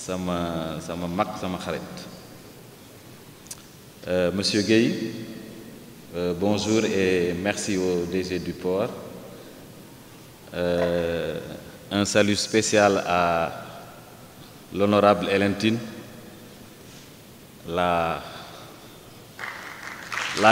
sama mag sama xarit Monsieur Gueye, bonjour et merci au DG du port. Un salut spécial à l'honorable Hélène Tine, la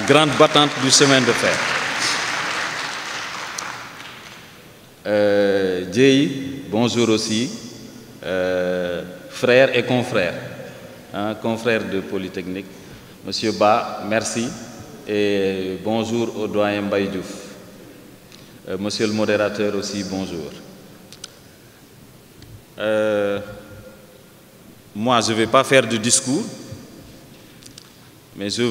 grande battante du chemin de fer. Dieye, bonjour aussi, frères et confrères, confrères de Polytechnique. Monsieur Ba, merci et bonjour au doyen Mbaye Diouf. Monsieur le modérateur aussi, bonjour. Moi, je ne vais pas faire de discours, mais je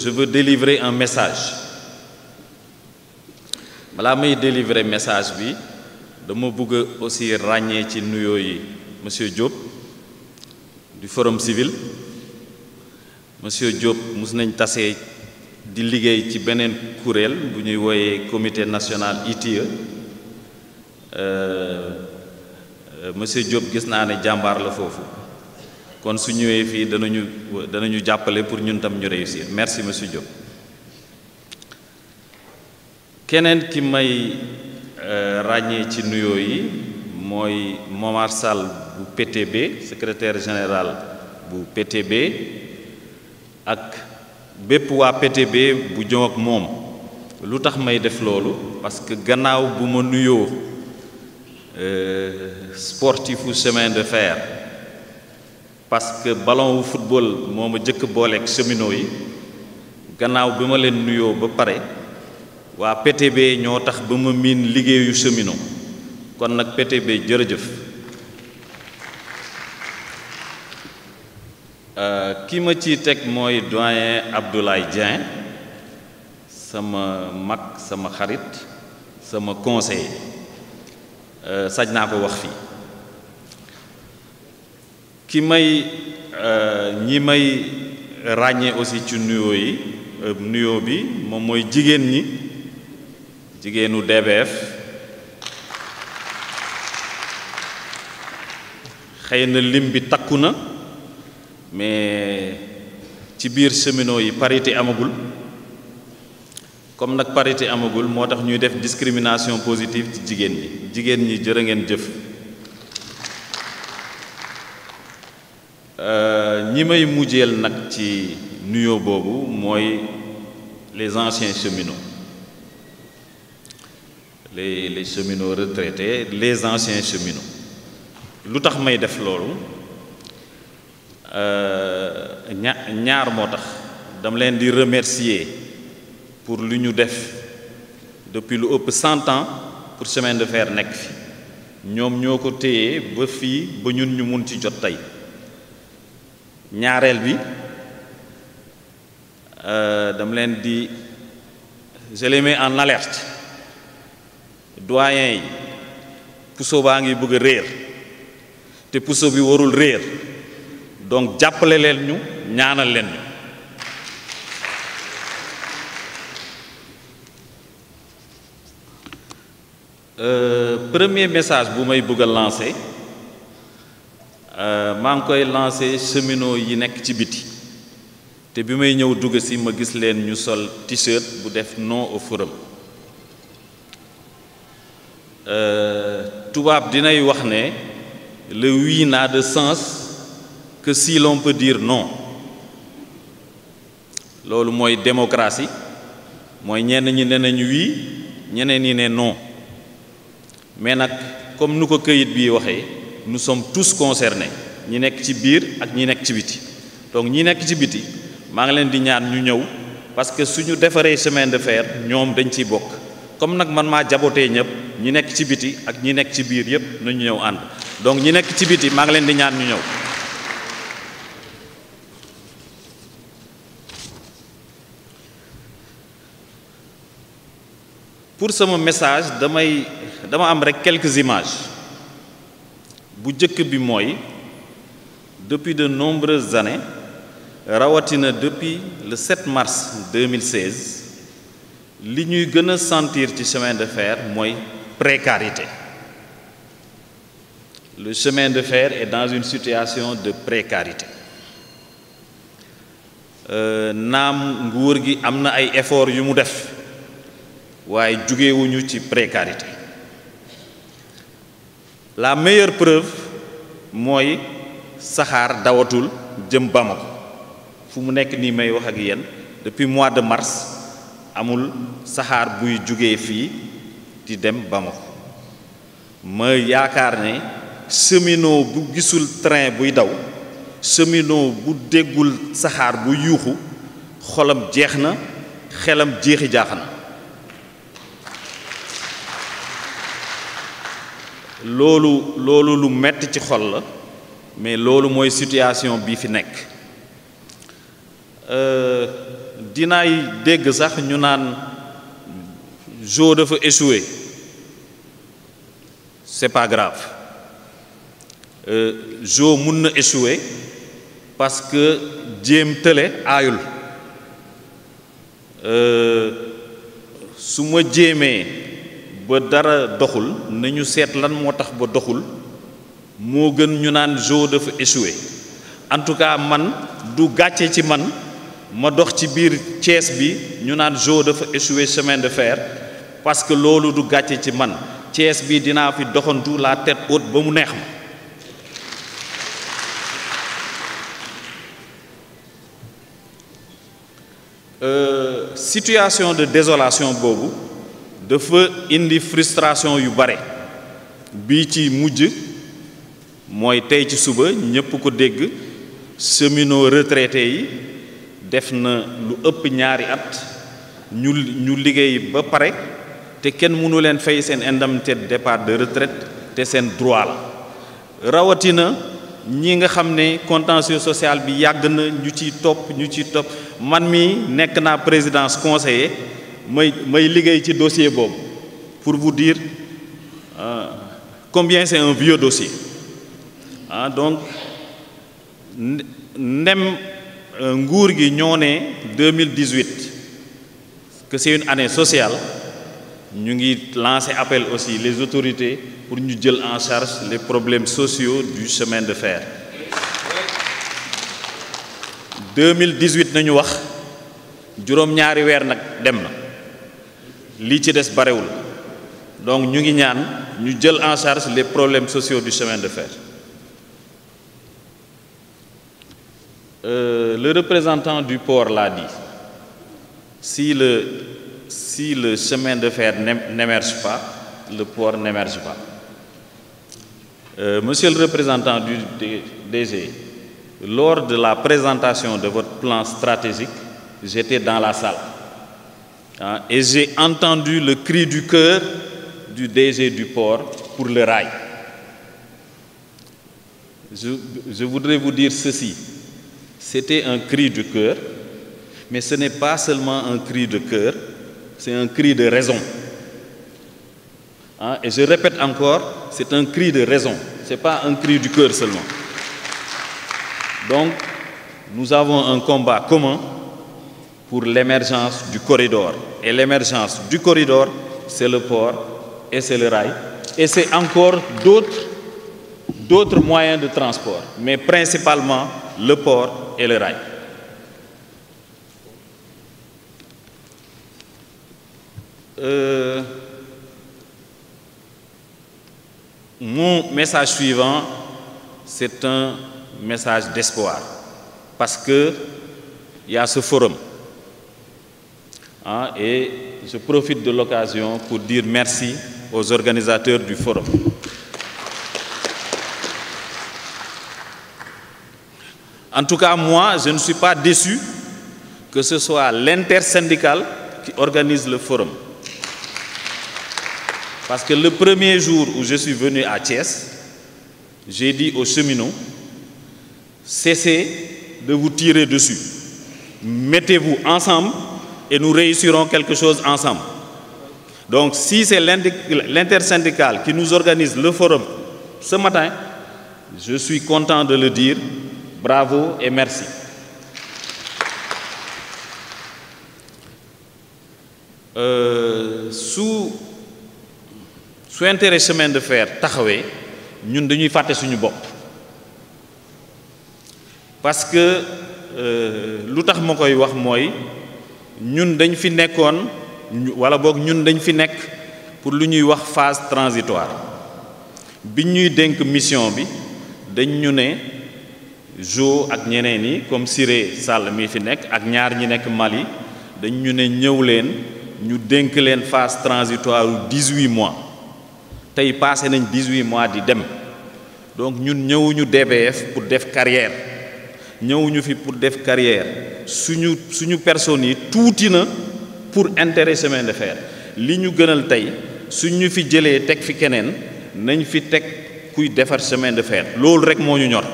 veux délivrer un message. Balaa may délivrer message bi dama bëgg aussi ràññee ci nuyoo yi monsieur Diop du Forum Civil. Monsieur Diop mus nañ tase di liggéey ci beneen kuréel bu ñuy wooyee comité national ITIE. Monsieur Diop gis naa ne jàmbaar la foofu kon su ñëwee fii danañu jàppale pour ñun tam ñu réussir. Merci monsieur Diop. Keneen ki may ràññee ci nuyoo yi mooy Momar Sall bu PTB, secrétaire général bu PTB, ak bépp waa PTB bu jëm ak moom. Lu tax may def loolu parce que gannaaw bu ma nuyoo sportifu chemin de fer, parce que ballon wu football moo ma jëkk booleeg cheminot yi, gannaaw bi ma leen nuyoo ba pare waa PTB ñoo tax ba ma miin liggéeyu cheminot kon nag PTB jërëjëf. Ki ma ci teg mooy doyen Abdoulaye Dieng, sama mag sama xarit sama conseiller, sañ naa ko wax fii. Ñi may ràññee aussi ci nuyoo bi moom mooy jigéenu DBF. xëy na lim bi takku na mais ci biir cheminot yi parité amagul, comme nag parité amagul moo tax ñuy def discrimination positive ci jigéen ñi jërë ngeen jëf. ñi may mujjeel nag ci nuyoo boobu mooy les anciens cheminots, les cheminots retraités, les anciens cheminots. lu tax may def loolu ñaar moo tax dama leen di remercier pour lu ñu def depuis lu ëpp 100 ans pour chemin de fer nekk fi. ñoom ñoo ko téye ba fii ba ñun ñu mun ci jot tey. ñaareel bi dama leen di je les mets en alerte. doyen yi puso baa ngi bëgg a réer te puso bi warul réer, donc jàppale leen ñu ñaanal leen ñu. Premier message bu may bëgg a lancer maa ngi koy lancer cheminot yi nekk ci biti te bi may ñëw dugg si ma gis leen ñu sol t-shirt bu def non au forum. Tubaab dinay wax ne le oui n'a de sens que si l'on peut dire non. loolu mooy démocratie, mooy ñenn ñi ne nañu oui ñeneen ñi ne non. mais nag comme nu ko këyit bi waxee nous sommes tous concernés, ñi nekk ci biir ak ñi nekk ci biti. donc ñi nekk ci biti maa ngi leen di ñaan ñu ñëw parce que suñu defaree chemin de fer ñoom dañ ciy bokk. comme nag man maa jabotee ñëpp, ñi nekk ci biti ak ñi nekk ci biir yëpp nañu ñëw ànd. donc ñi nekk ci biti maa ngi leen di ñaan ñu ñëw. pour sama message dama am rek quelques images. bu jëkk bi mooy depuis de nombreuses années, rawatina depuis le 7 mars 2016, li ñuy gën a sentir ci chemin de fer mooy précarité. le chemin de fer est dans une situation de précarité. Naam nguur gi am na ay efforts yu mu def waaye jugewuñu ci précarité. La meilleure preuve mooy saxaar dawatul jëm Bamako fu mu nekk nii may wax ak yéen depuis mois de mars amul saxaar buy jugee fii di dem Bamako. ma yaakaar ne cheminot bu gisul train buy daw, cheminot bu déggul saxaar bu yuuxu, xolam jeex na, xelam jeexi jaax na. loolu lu metti ci xol la, mais loolu mooy situation bi fi nekk. dinaay dégg sax ñu naan Jo dafa échoué. C'est pas grave. Jo mun na échoué parce que jéem tële aayul. su ma jéemee ba dara doxul nañu seet lan moo tax ba doxul moo gën ñu naan Jo dafa échoué. En tout cas man du gàcce ci man ma dox ci biir Thiès bi ñu naan Jo dafa échoué chemin de fer, parce que loolu du gàcce ci man. Thiès bi dinaa fi doxantu la tête haute ba mu neex ma. Situation de désolation boobu dafa indi frustration yu bare. bii ci mujj mooy tey ci suba ñépp ko dégg, cheminots retraités yi def na lu ëpp ñaari at ñu liggéey ba pare te kenn mënu leen fay seen indemnité de départ de retraite te seen droit la. rawatina ñi nga xam ne contentieux social bi yàgg na ñu ciy topp man mi nekk naa présidence conseiller may liggéey ci dossier boobu pour vous dire combien c'est un vieux dossier. Donc ndem nguur gi ñoo ne 2018 que c'est une année sociale, ñu ngi lancer appel aussi les autorités pour ñu jël en charge les problèmes sociaux du chemin de fer. 2018 nañu wax, juróom-ñaari weer nag dem na, lii ci des barewul, donc ñu ngi ñaan ñu jël en charge les problèmes sociaux du chemin de fer. Le représentant du port l'a dit, si le chemin de fer n'émerge pas, le port n'émerge pas. Monsieur le représentant du DG, lors de la présentation de votre plan stratégique, j'étais dans la salle et j'ai entendu le cri du cœur du DG du port pour le rail. Je voudrais vous dire ceci, c'était un cri du cœur, mais ce n'est pas seulement un cri de cœur, c'est un cri de raison. Et je répète encore, c'est un cri de raison, ce n'est pas un cri du cœur seulement. Donc, nous avons un combat commun pour l'émergence du corridor. Et l'émergence du corridor, c'est le port et c'est le rail. Et c'est encore d'autres moyens de transport, mais principalement le port et le rail. Mon message suivant, c'est un message d'espoir, parce que il y a ce forum. Et je profite de l'occasion pour dire merci aux organisateurs du forum. En tout cas, moi, je ne suis pas déçu que ce soit l'intersyndicale qui organise le forum. Parce que le premier jour où je suis venu à Thiès, j'ai dit aux cheminots, cessez de vous tirer dessus. Mettez-vous ensemble et nous réussirons quelque chose ensemble. Donc, si c'est l'intersyndicale qui nous organise le forum ce matin, je suis content de le dire. Bravo et merci. Sous intérêt chemin de fer taxawee ñun dañuy fàtte suñu bopp parce que lu tax ma koy wax mooy ñun dañ fi nekkoon wala boog ñun dañ fi nekk pour lu ñuy wax phase transitoire bi ñuy dénk mission bi dañ ñu ne Jo ak ñeneen yi comme Siré Sall mi fi nekk ak ñaar ñi nekk Mali dañ ñu ne ñëw leen ñu dénk leen phase transitoire 18 mois tey passé nañ 18 mois di dem donc ñun ñëwuñu DBF pour def carrière ñëwuñu fi pour def carrière suñu personnes yi tuuti na pour intérêt chemin de fer li ñu gënal tey suñu fi jëlee teg fi keneen nañ fi teg kuy defar chemin de fer loolu rek moo ñu ñor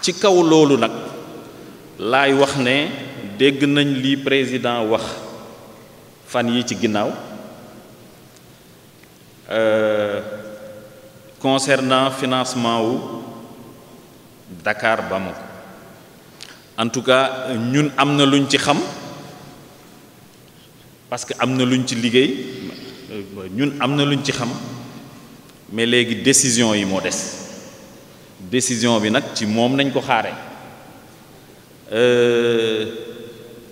ci kaw loolu nag laay wax ne dégg nañ li président wax fan yi ci ginnaaw concernant financement wu Dakar Bamako en tout cas ñun am na luñ ci xam parce que am na luñ ci liggéey ñun am na luñ ci xam mais léegi décision yi moo des décision bi nag ci moom nañ ko xaare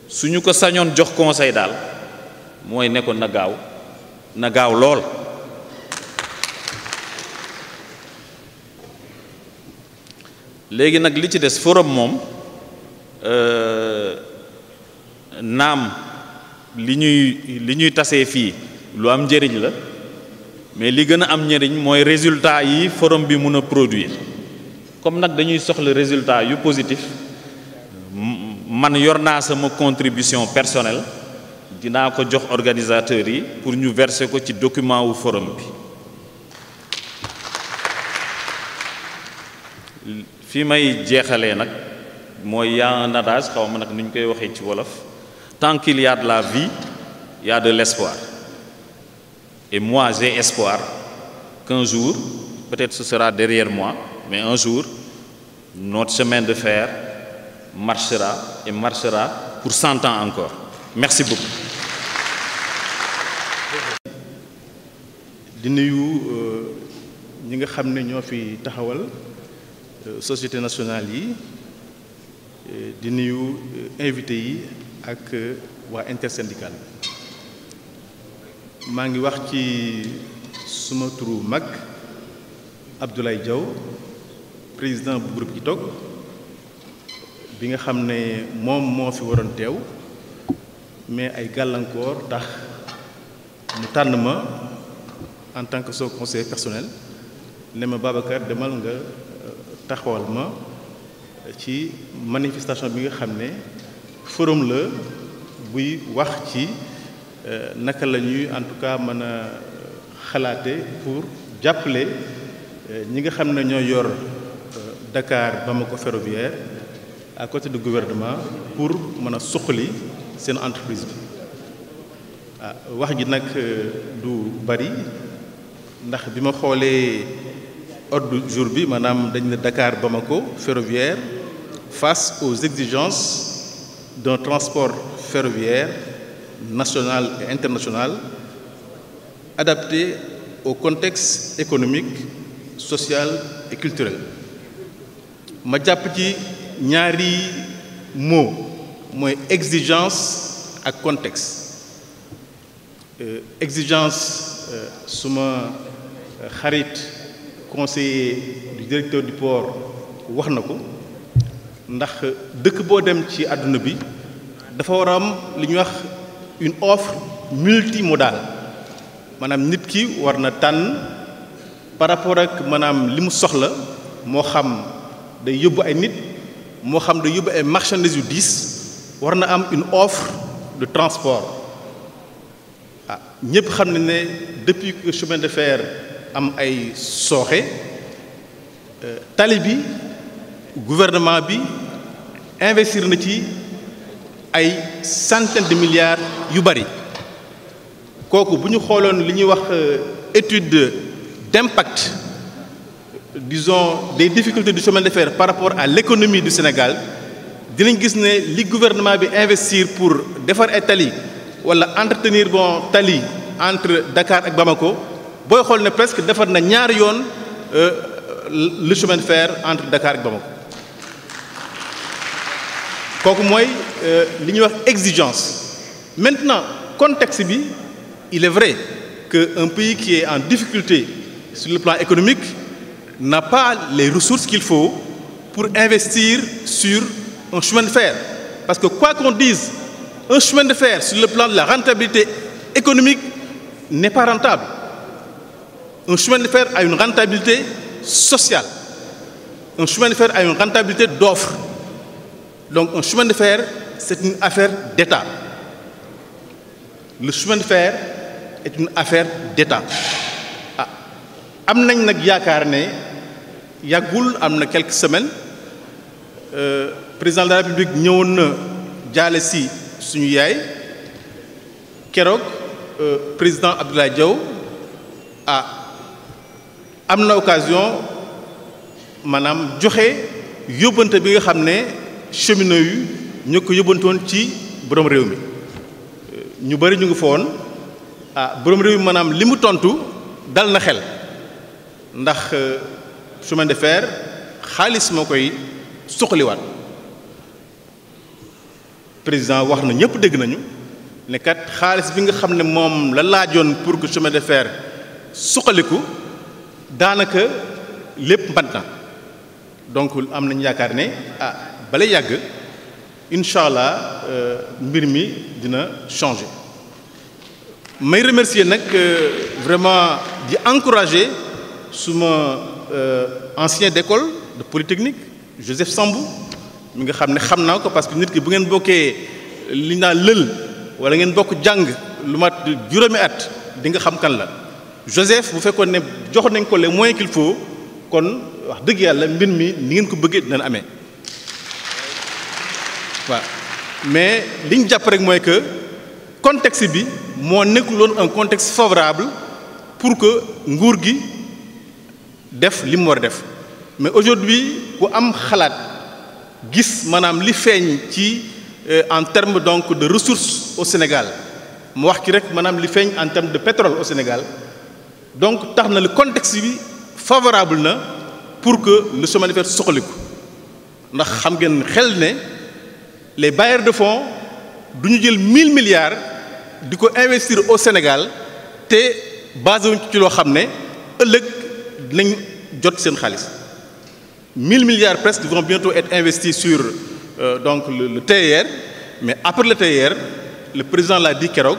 suñu ko sañoon jox conseil daal mooy ne ko na gaaw lool léegi nag li ci des forum moom naam li ñuy tasee fii lu am njëriñ la mais li gën a am njëriñ mooy résultat yi forum bi mun a produire comme nag dañuy soxla résultat yu positif man yor naa sama contribution personnelle dinaa ko jox organisateurs yi pour ñu verser ko ci document wu forum bi fi may jeexalee nag mooy y a un adage xaw ma nag nu ñu koy waxee ci wolof tant qu'il y a de la vie il y a de l'espoir et moi j'ai espoir qu'un jour peut-être ce sera derrière moi mais un jour notre chemin de fer marchera et marchera pour 100 ans encore merci beaucoup. di nuyu ñi nga xam ne ñoo fi taxawal société nationale yi di nuyu invité yi ak waa intersyndical maa ngi wax ci suma turu mag Abdoulaye Diaw président bu groupe ITOG bi nga xam ne moom moo fi waroon teew mais ay gàllankoor tax mu tànn ma en tant que son conseiller personnel ne ma Babacar demal nga taxawal ma ci manifestation bi nga xam ne forum la buy wax ci naka la ñuy en tout cas mën a xalaate pour jàppale ñi nga xam ne ñoo yor Dakar Bamako ferroviaire à côté du gouvernement pour mën a suqali seen entreprise bi wax ji nag du bari ndax bi ma xoolee ordre du jour bi maanaam dañ ne Dakar Bamako ferroviaire face aux exigences d'un transport ferroviaire national et international adapté au contexte économique, social et culturel ma jàpp ci ñaari mot mooy exigence ak contexte exigence suma xarit conseiller du directeur du port wax na ko ndax dëkk boo dem ci àdduna bi dafa war a am li ñuy wax une offre multimodale maanaam nit ki war na tànn par rapport ak maanaam li mu soxla moo xam day yóbbu ay nit moo xam day yóbbu ay marchandises yu diis war na am une offre de transport ñëpp xam ne ne depuis que chemin de fer am ay sooxe tali bi gouvernement bi investir na ci ay centaines de milliards yu bari kooku bu ñu xooloon li ñuy wax étude d'impact disons des difficultés du chemin de fer par rapport à l'économie du Sénégal dinañ gis ne li gouvernement bi investir pour defar ay tali wala entretenir bon tali entre Dakar ak Bamako booy xool ne presque defar na ñaari yoon le chemin de fer entre Dakar et Bamako kooku mooy li ñuy wax exigence. Maintenant contexte bi il est vrai qu'un pays qui est en difficulté sur le plan économique n'a pas les ressources qu'il faut pour investir sur un chemin de fer. Parce que quoi qu'on dise, un chemin de fer sur le plan de la rentabilité économique n'est pas rentable. Un chemin de fer a une rentabilité sociale. Un chemin de fer a une rentabilité d'offre. Donc un chemin de fer, c'est une affaire d'État. Le chemin de fer est une affaire d'État. Am nañ nag yaakaar ne yàggul am na quelques semaines président de la République ñëwoon na jaale si suñu yaay keroog président Abdoulaye Diaw am na occasion maanaam joxe yóbbante bi nga xam ne cheminots yu ñu ko yóbbantoon ci borom réew mi ñu bari ñu ngi foon borom réew mi maanaam li mu tontu dal na xel ndax chemin de fer xaalis moo koy suqaliwaat président wax na ñëpp dégg nañu ne kat xaalis bi nga xam ne moom la laajoon pour que chemin de fer suqaliku daanaka lépp mbat na donc am nañu yaakaar ne bala yàgg incha allah mbir mi dina changer. may remercier nag vraiment di encourager suma ancien d'école de polytechnique Joseph Sambou mi nga xam ne xam naa ko parce que nit ki bu ngeen bokkee li ñu naan lël wala ngeen bokk jàng lu mat juróomi at di nga xam kan la Joseph bu fekkoon ne jox nañ ko les moyens qu'il faut kon wax dëgg yàlla mbir mi ni ngeen ko bëggee dina amee waaw mais li ñu jàpp rek mooy que contexte bi moo nekkuloon un contexte favorable pour que nguur gi def li mu war a def mais aujourd'hui ku am xalaat gis maanaam li feeñ ci en termes donc de ressources au Sénégal mu wax ci rek maanaam li feeñ en termes de pétrole au Sénégal donc tax na le contexte bi favorable na pour que le chemin de fer soxaliku ndax xam ngeen xel ne les bailleurs de fonds du ñu jël 1000 milliards di ko investir au Sénégal te basé wuñ ci loo xam ne ëllëg dinañ jot seen xaalis 1000 milliards presque vont bientôt être investis sur donc le TER mais après le TER le président l'a dit keroog